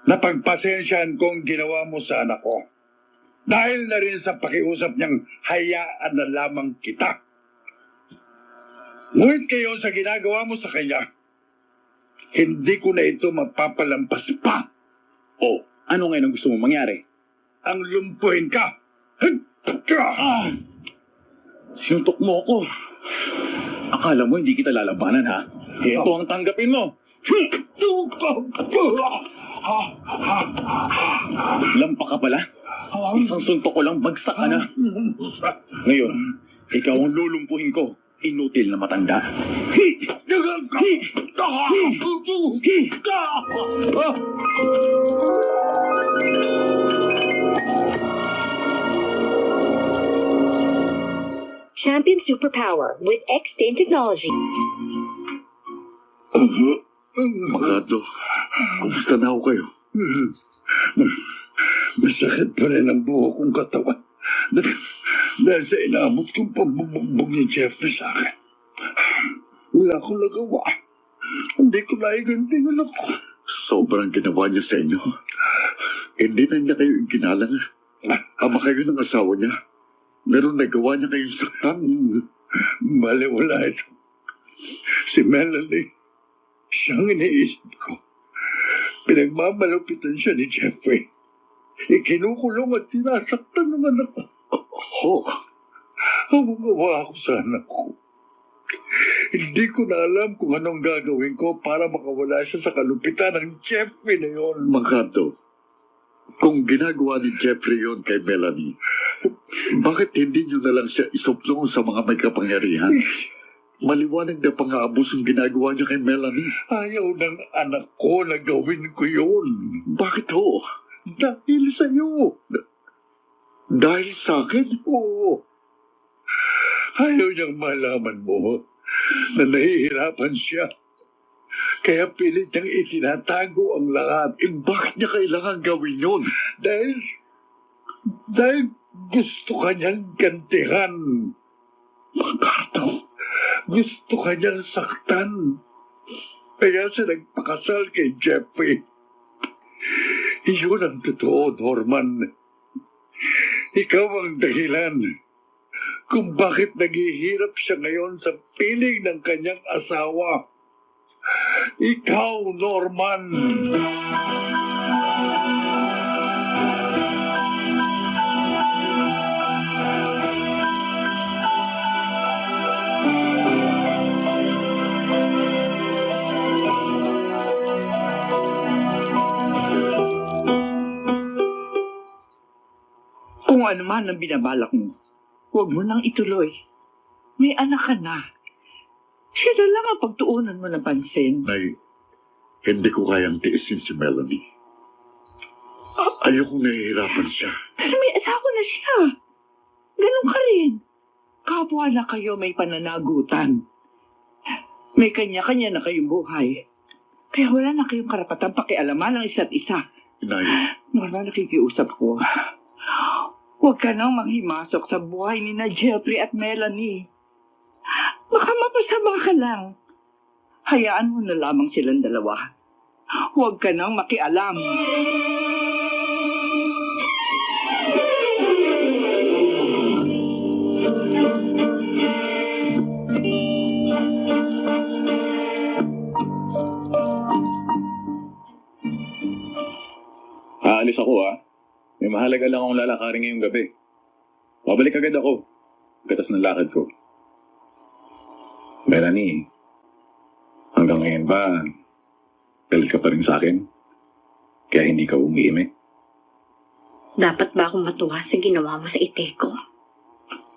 S6: napagpasensyahan kong ginawa mo sa anak ko. Dahil na rin sa pakiusap niyang hayaan na lamang kita. Ngunit kayo sa ginagawa mo sa kanya, hindi ko na ito mapapalampas pa.
S1: O, ano ngayon ang gusto mong mangyari?
S6: Ang lumpuhin ka.
S1: Sinuntok mo ako. Akala mo hindi kita lalabanan, ha? Ito ang tanggapin mo. Lampa ka pala? Isang suntok ko lang, bagsak ka na. Ngayon, ikaw ang lulumpuhin ko. Inutil na matanda.
S11: Champion Superpower with X-Stain Technology.
S6: Magado, kumusta na ako kayo? Masakit pa rin ang buho kong katawan. Dahil sa inabot kong pagbubugbog ni Jeffrey sa akin. Wala akong nagawa. Hindi ko naiganti ng ako. Sobrang ginawa niya sa inyo. Hindi na niya kayo ginalang. Ama kayo ng asawa niya. Meron nagawa niya kayong saktan. Maliwala ito. Si Melanie, siyang iniisip ko. Pinagmamalupitan siya ni Jeffrey. Ikinukulong at tinasaktan ng anak ko. Huwagawa ako sa anak ko. Hindi ko na alam kung anong gagawin ko para makawala siya sa kalupitan ng Jeffrey na yon. Magado, kung ginagawa ni Jeffrey yon kay Melanie, bakit hindi niyo na lang siya isuplong sa mga may kapangyarihan? Maliwanag na pang-aabusong ginagawa niya kay Melanie. Ayaw ng anak ko na gawin ko yun. Bakit ho? Dahil sa iyo. Dahil sa akin? Oo. Ayaw niyang malaman mo na nahihirapan siya. Kaya pilit niyang itinatago ang lahat. Bakit niya kailangan gawin yun? Dahil gusto kanyang gantihan. Magkataw. Gusto kanyang saktan. Kaya siya nagpakasal kay Jeffrey. Iyon ang totoo, Norman. Ikaw ang dahilan kung bakit naghihirap siya ngayon sa piling ng kanyang asawa. Ikaw, Norman.
S3: Kung ano man ang binabalak mo, huwag mo nang ituloy. May anak ka na. Sila lang ang pagtuunan mo ng pansin.
S6: Nay, hindi ko kayang tiisin si Melanie. Ayokong nahihirapan siya.
S3: Pero may asawa na siya. Ganun ka rin. Kapwa na kayo may pananagutan. May kanya-kanya na kayong buhay. Kaya wala na kayong karapatang pakialaman ang isa't isa.
S6: Inay,
S3: Norman, nakikiusap ko. Huwag ka nang manghimasok sa buhay ni na Jeffrey at Melanie. Baka mapasama ka lang. Hayaan mo na lamang silang dalawa. Huwag ka nang makialam.
S1: Aalis ako May mahalaga lang akong lalakarin ngayong gabi. Babalik agad ako. Gatas ng lakad ko. Melanie, hanggang ngayon ba, galit ka pa rin sa akin? Kaya hindi ka umiimik?
S9: Dapat ba akong matuwa sa ginawa mo sa ite ko?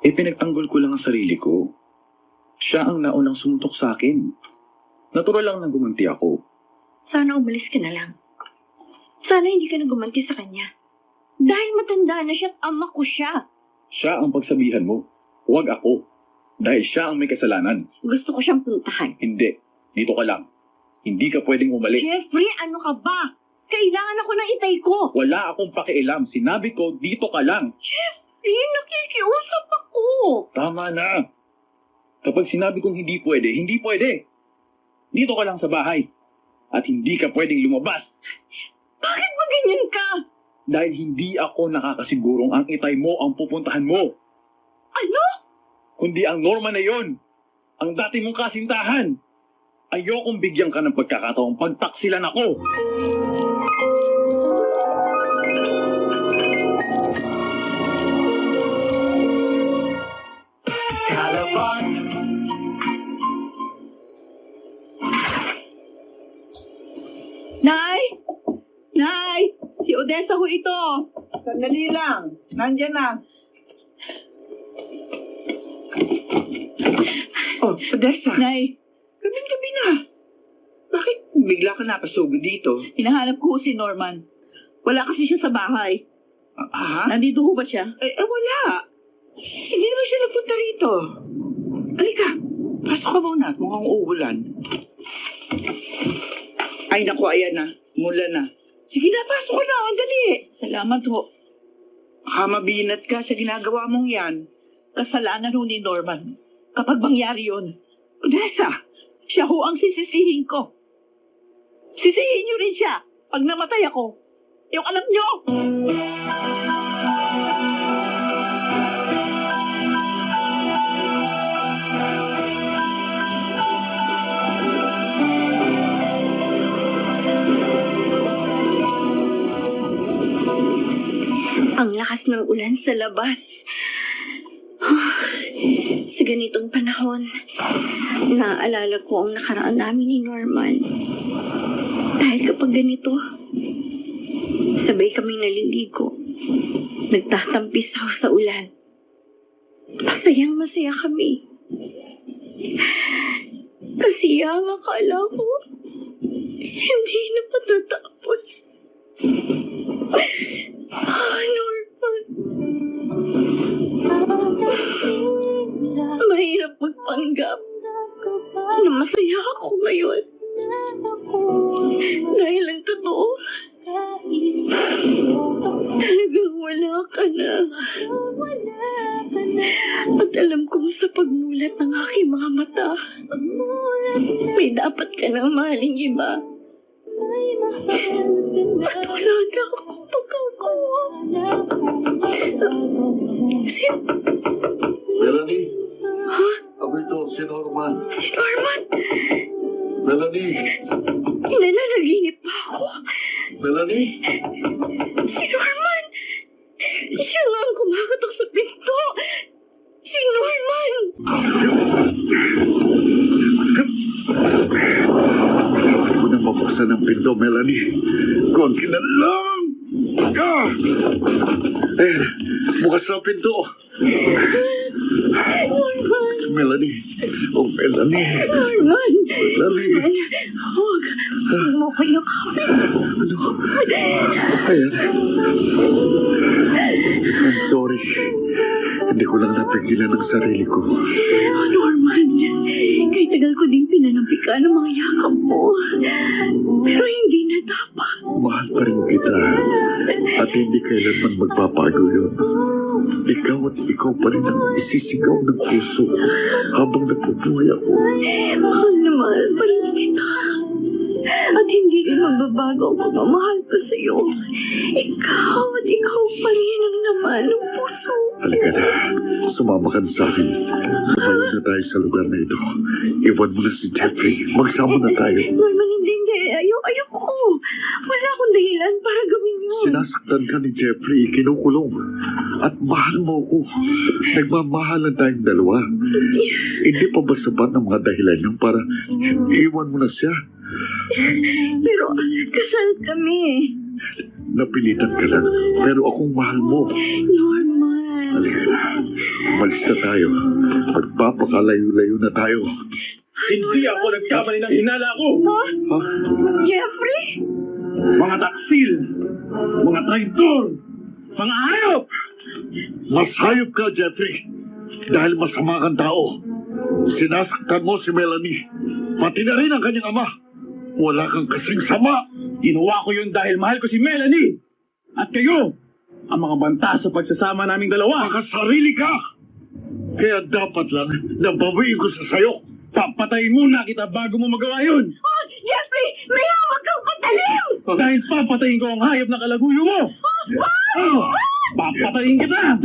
S1: Pinagtanggol ko lang ang sarili ko. Siya ang naunang sumutok sa akin. Natural lang nang gumanti ako.
S9: Sana umalis ka na lang. Sana hindi ka na gumanti sa kanya. Dahil matanda na siya at ama ko siya.
S1: Siya ang pagsabihan mo. Huwag ako. Dahil siya ang may kasalanan.
S9: Gusto ko siyang puntahan.
S1: Hindi. Dito ka lang. Hindi ka pwedeng umalis.
S9: Jeffrey, ano ka ba? Kailangan ako ng itay ko.
S1: Wala akong pakialam. Sinabi ko, dito ka lang.
S9: Jeffrey, nakikiusap ako.
S1: Tama na. Kapag sinabi kong hindi pwede, hindi pwede. Dito ka lang sa bahay. At hindi ka pwedeng lumabas.
S9: Bakit ba ganyan ka?
S1: Dahil hindi ako nakakasigurong ang itay mo ang pupuntahan mo.
S9: Ano?
S1: Kundi ang Norma na yon. Ang dati mong kasintahan. Ayokong bigyan ka ng pagkakataong pagtaksilan ako.
S10: Calabar.
S3: Nay! Nay! Si Odessa ho ito. Sandali lang. Nandyan na. Oh, Odessa. Nay, gabi na. Bakit bigla ka napasugod dito? Hinahanap ko si Norman. Wala kasi siya sa bahay. Nandito ho ba siya? Wala. Hindi naman siya nagpunta rito. Halika. Pasok ka muna. Mukhang uulan. Ay, naku, ayan na. Mula na. Sige na, pasok ko na. Dali. Salamat ho. Baka mabinat ka sa ginagawa mong yan. Kasalanan ho ni Norman. Kapag mangyari yun. Odessa, siya ho ang sisisihin ko. Sisihin niyo rin siya pag namatay ako. Yung alam niyo.
S9: Ang lakas ng ulan sa labas. Sa ganitong panahon, naaalala ko ang nakaraan namin ni Norman. Dahil kapag ganito, sabay kaming naliligo. Nagtatampisaw sa ulan. Masayang masaya kami. Kasi ang akala ko, hindi na patatapos. Norman. Mahirap magpanggap na masaya ako ngayon. Dahil ang totoo, talagang wala ka na. At alam kong sa pagmulat ng aking mga mata, may dapat ka nang mahaling iba. At wala na akong pagkakawa.
S6: Melanie,
S9: Ha?
S6: ako ito, si Norman.
S9: Si Norman?
S6: Melanie,
S9: Nananaginip pa ako.
S6: Melanie.
S9: Si Norman! Siya nga ang kumakatok sa pinto! Si Norman!
S6: Hindi ko na mabuksan ang pinto, Melanie. Konti na lang. Bukas na ang pinto.
S9: Norman!
S6: Melanie. Oh, Melanie.
S9: Norman!
S6: Melanie.
S9: Huwag mo kayo kami.
S6: Ayan. I'm sorry. Hindi ko lang napigilan ang sarili ko.
S9: Norman, kay tagal ko din pinanam
S3: Sinabi ka ng mga yakap mo. Pero hindi na dapat.
S6: Mahal pa rin kita. At hindi kailanman magbabago yun. Ikaw at ikaw pa rin ang isisigaw ng puso habang napubuhay ako.
S3: Mahal na mahal pa rin kita. At hindi rin magbabago ang pagmamahal ko sa'yo. Ikaw at ikaw pa rin ang naman ng puso.
S6: Halika na. Sumama ka na sa akin. Lumayo na tayo sa lugar na ito. Iwan mo na si Jeffrey. Magsama na tayo.
S3: Norman, hindi. Ayoko. Wala akong dahilan para gawin yun.
S6: Sinasaktan ka ni Jeffrey. Kinukulong. At mahal mo ako. Nagmamahalan tayong dalawa. Hindi pa ba sapat ng mga dahilan yung para iwan mo na siya?
S3: Pero kasal kami.
S6: Napilitan ka lang. Pero akong mahal mo.
S3: Norman.
S6: Halika na. Umalis na tayo. Magpapakalayo-layo na tayo.
S1: Hindi ako nagkamali ng hinala ko.
S6: Ha?
S3: Jeffrey?
S1: Mga taksil, mga traidor, mga hayop.
S6: Mas hayop ka, Jeffrey. Dahil masama kang tao. Sinasaktan mo si Melanie. Pati na rin ang kanyang ama. Wala kang kasing sama.
S1: Ginawa ko yun dahil mahal ko si Melanie. At kayo, ang mga banta sa pagsasama naming dalawa.
S6: Makasarili ka. Kaya dapat lang nabawiin ko sa sayo.
S1: Papatayin muna kita bago mo magawa yun.
S3: Oh, Jeffrey! May hawak kang patalim!
S1: Dahil papatayin ko ang hayop na kalaguyo mo. Papatayin kita.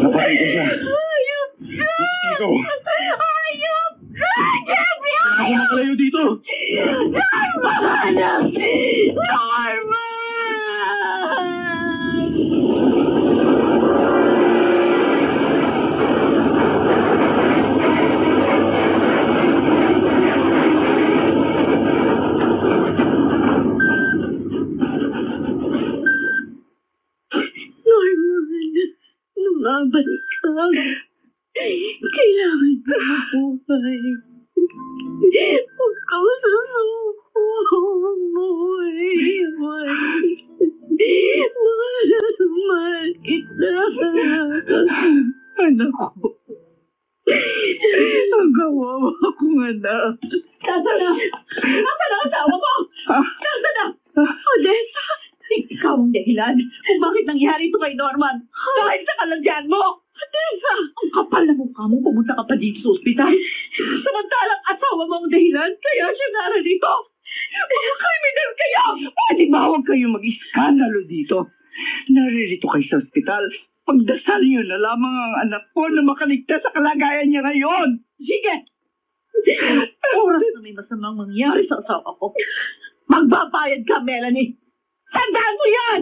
S1: Napatay ko siya. Napatay ko.
S3: Jeffrey!
S1: Ako makalayo dito.
S3: Norman! Lumabalik ka. Kailangan ka mabuhay. Huwag ka masusuko. Mahal kita. Anak ko. Ang gawawa akong anak. Nasaan na? Nasaan ang asawa ko? Nasaan na? Odessa! Ikaw ang dahilan kung bakit nangyari ito kay Norman. Dahil sa kalandyan mo. Odessa! Ang kapal na mukha mo, pumunta ka pa dito sa ospital. Samantalang asawa mo ang dahilan, kaya siya narito. Mga kriminal kayo! Pwede ba huwag kayong mag-iskandalo dito? Naririto kayo sa ospital. Pagdasal niyo na lamang ang anak ko na makaligtas sa kalagayan niya ngayon. Sige! Oras na may masamang mangyari sa asawa ko. Magbabayad ka, Melanie! Tandaan mo yan!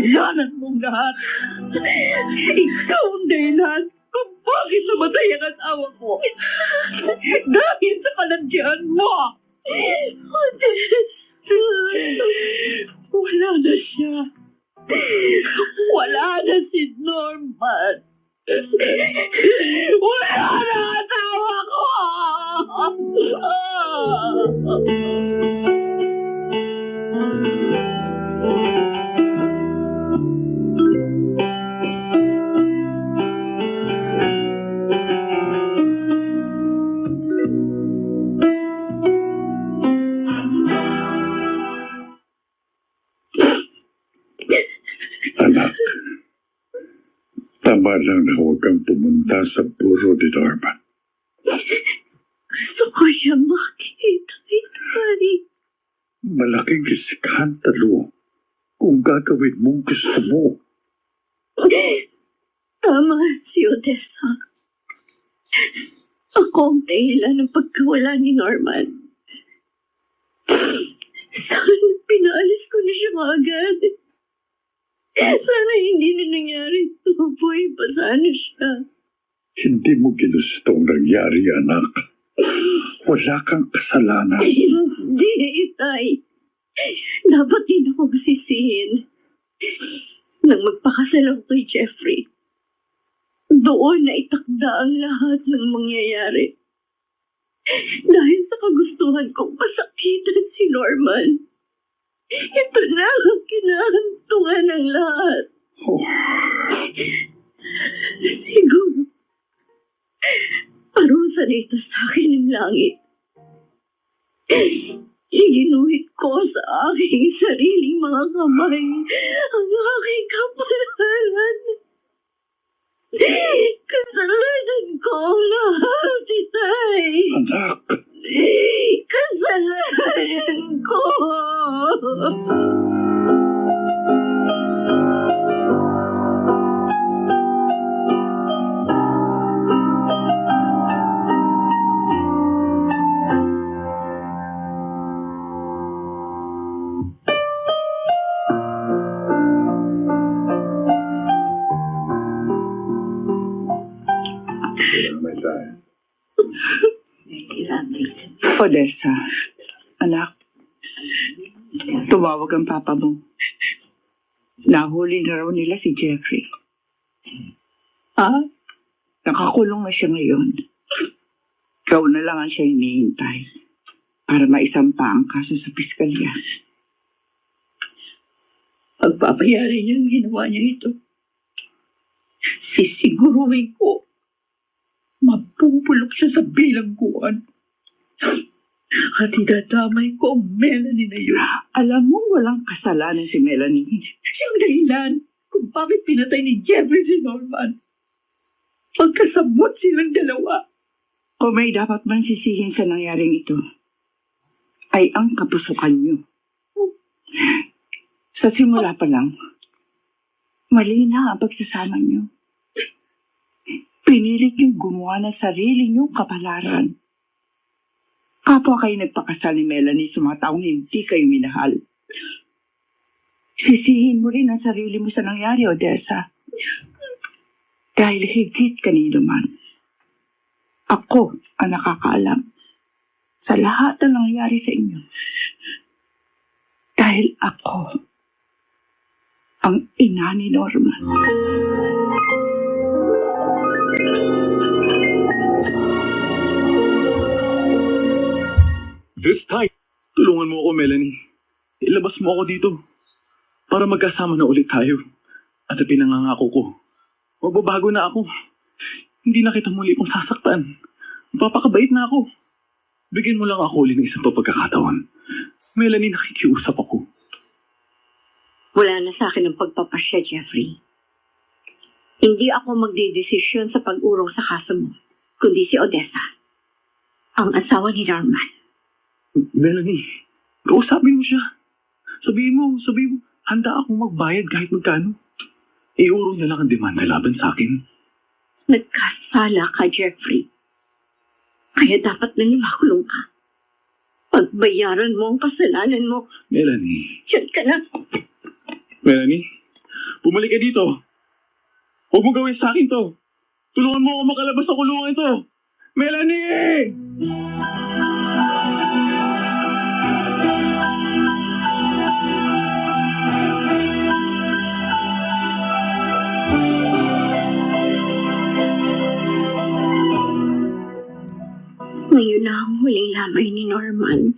S3: Lahat mong lahat. Ikaw ang dahilan kung bakit namatay ang asawa ko. Dahil sa kalandyan mo. Wala na siya. Wala na si Norman. Wala na asawa ko.
S6: Anak, tama lang na huwag kang pumunta sa buro ni Norman.
S3: Gusto ko siya makita, Itay.
S6: Malaking iskandalo kung gagawin mong gusto mo.
S3: Tama si Odessa. Ako ang dahilan ng pagkawala ni Norman. Sana pinaalis ko na siya agad. Sana hindi na nangyari ito. Buhay pa sana siya.
S6: Hindi mo ginusto ang nangyari, anak. Wala kang kasalanan.
S3: Hindi, Itay. Dapat din ako sisihin. Nang magpakasal ako kay Jeffrey, doon na itakda ang lahat ng mangyayari. Dahil sa kagustuhan kong pasakitan si Norman. Ito na ang kinahantungan ng lahat. Siguro, parusa nito sa akin ng langit. Iginuhit ko sa aking sariling mga kamay ang aking kapalaran. Kasalanan ko ang lahat, Itay.
S7: Anak,
S3: Kasalanan ko.
S12: Odessa, anak, tumawag ang papa mo. Nahuli na raw nila si Jeffrey. Nakakulong na siya ngayon. Ikaw na lang ang siya hinihintay para maisampa ang kaso sa piskalya.
S3: Pagpapayari niya ang ginawa niya ito. Sisiguruhin ko mapupulok siya sa bilangguan. At idadamay ko ang Melanie na yun.
S12: Alam mo, walang kasalanan si Melanie.
S3: Siyang dahilan kung bakit pinatay ni Jeffrey si Norman. Pagkasabot silang dalawa.
S12: Kung may dapat man sisihin sa nangyaring ito, ay ang kapusukan niyo. Sa simula pa lang, mali na ang pagsasama niyo. Pinilit niyong gumawa ng sarili niyong kapalaran. Kapwa kayo nagpakasal ni Melanie sa mga taong hindi kayo minahal. Sisihin mo rin ang sarili mo sa nangyari, Odessa. Dahil higit kanino man. Ako ang nakakaalam sa lahat na nangyari sa inyo. Dahil ako ang ina ni Norman.
S1: This time, tulungan mo ako, Melanie. Ilabas mo ako dito para magkasama na ulit tayo. At pinangangako ko, magbabago na ako. Hindi na kita muli kong sasaktan. Papakabait na ako. Bigyan mo lang ako ulit ng isang pagkakataon. Melanie, nakikiusap ako.
S9: Wala na sa akin ang pagpapasya, Jeffrey. Hindi ako magdidesisyon sa pag-urong sa kaso mo, kundi si Odessa, ang asawa ni Norman.
S1: Melanie, kausapin mo siya. Sabihin mo, handa akong magbayad kahit magkano. Iurong na lang ang demanda laban sa akin.
S9: Nagkasala ka, Jeffrey. Kaya dapat na makulong ka. Pagbayaran mo ang kasalanan mo.
S1: Melanie.
S9: Diyan ka na.
S1: Melanie, bumalik ka dito. Huwag mo gawin sa akin to. Tulungan mo ako makalabas sa kulungan ito. Melanie!
S9: Ngayon na ang huling lamay ni Norman.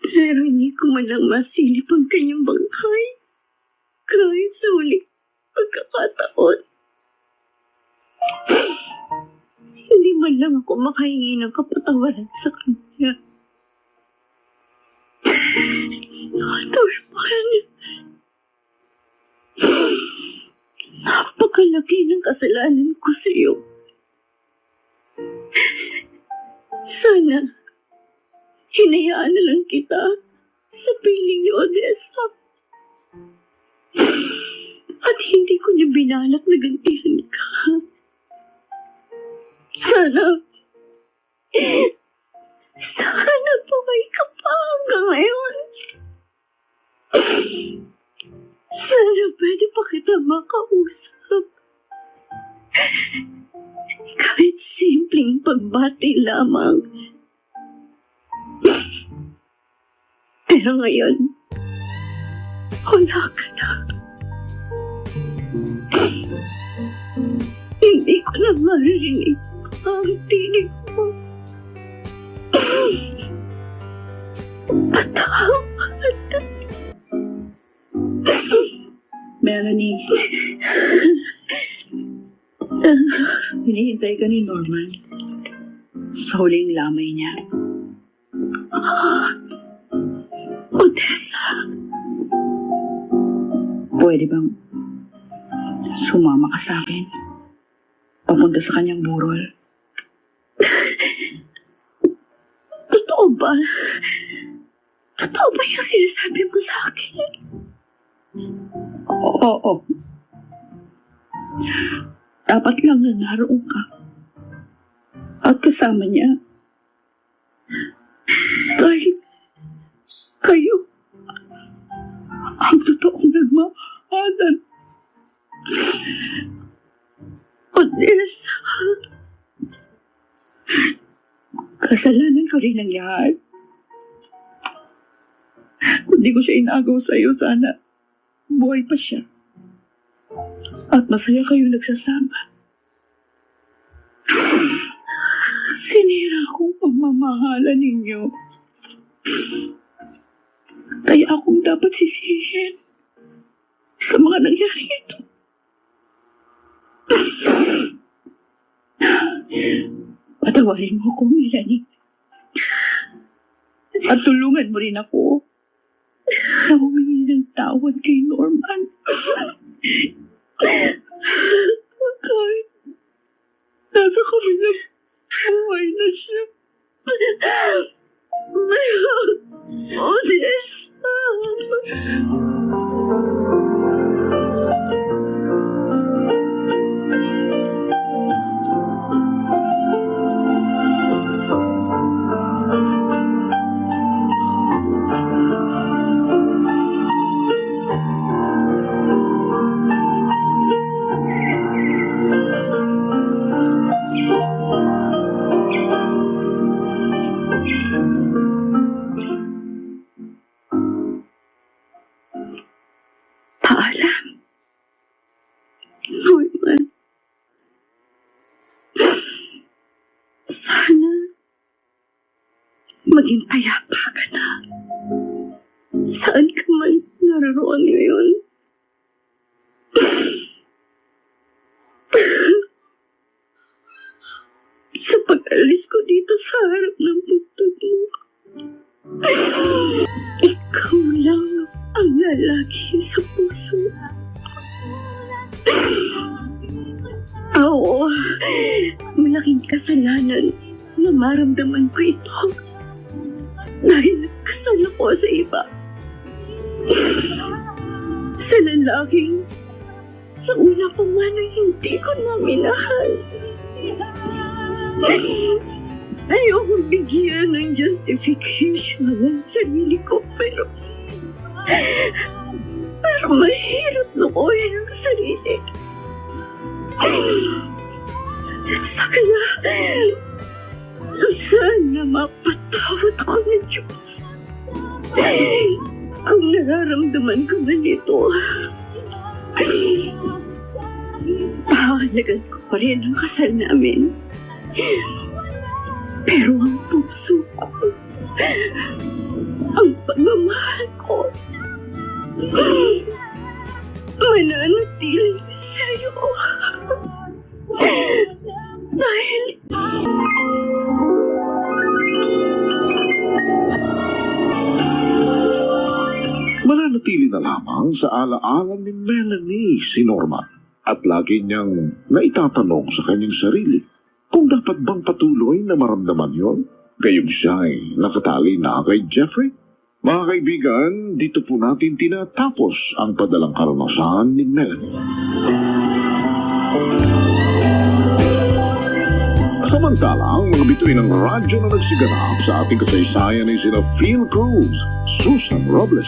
S9: Pero hindi ko man lang masilip ang kanyang bangkay. Kahit sa huling pagkakataon. Hindi man lang ako makahingi ng kapatawaran sa kanya. Norman, napakalaki ng kasalanan ko sa iyo. Sana, hinayaan na lang kita sa piling ni Odessa. At hindi ko niya binalak na gantihan ka. Sana buhay ka pa hanggang ngayon. Sana pwede pa kita makausap. Kahit simpleng pagbati lamang. Pero ngayon, wala ka na. Hindi ko na marinig ang tinig
S12: hinihintay ka ni Norman sa huling lamay niya. Odessa, pwede bang sumama ka sa akin? Papunta sa kanyang burol. Totoo ba? Totoo ba yung sinasabi mo sa akin? Oo. Dapat lang na naroon ka. At kasama niya. Dahil kayo ang totoong nagmahalan. Odessa, kasalanan ko rin ang lahat. Kung di ko siya inagaw sa'yo, sana buhay pa siya. At masaya kayong nagsasama. Sinira ko ang mamahalan ninyo. Kaya akong dapat sisihin sa mga nangyari ito. Patawarin mo ko, Melanie. At tulungan mo rin ako na humingi ng tawad kay Norman. Kahit nasa kami ng buhay na siya. Paalam. Norman. Sana maging payapa ka na. Saan ka man naroon ngayon? Sa pag-alis ko dito sa harap ng butod mo, ikaw lang ang lalaki sa puso. Oo, malaking kasalanan na maramdaman ko ito dahil nagkasal ako sa iba. Sa lalaking sa una pa man ay hindi ko na minahal. Ayokong bigyan ng justification ng sarili ko, pero mahirap lukuhin ang sarili. Sana mapatawad ako ng Diyos. Kung nararamdaman ko man ito, pahalagan ko pa rin ang kasal namin. Pero ang puso ko, ang pagmamahal ko, mananatili sa'yo. Dahil
S13: mananatili na lamang sa alaala ni Melanie si Norman at lagi niyang naitatanong sa kanyang sarili kung dapat bang patuloy na maramdaman yon gayong siya ay nakatali na kay Jeffrey. Mga kaibigan, dito po natin tinatapos ang padalang karanasan ni Melanie. Samantalang mga bituin ng radyo na nagsiganap sa ating kasaysayan ay sina Phil Cruz, Susan Robles,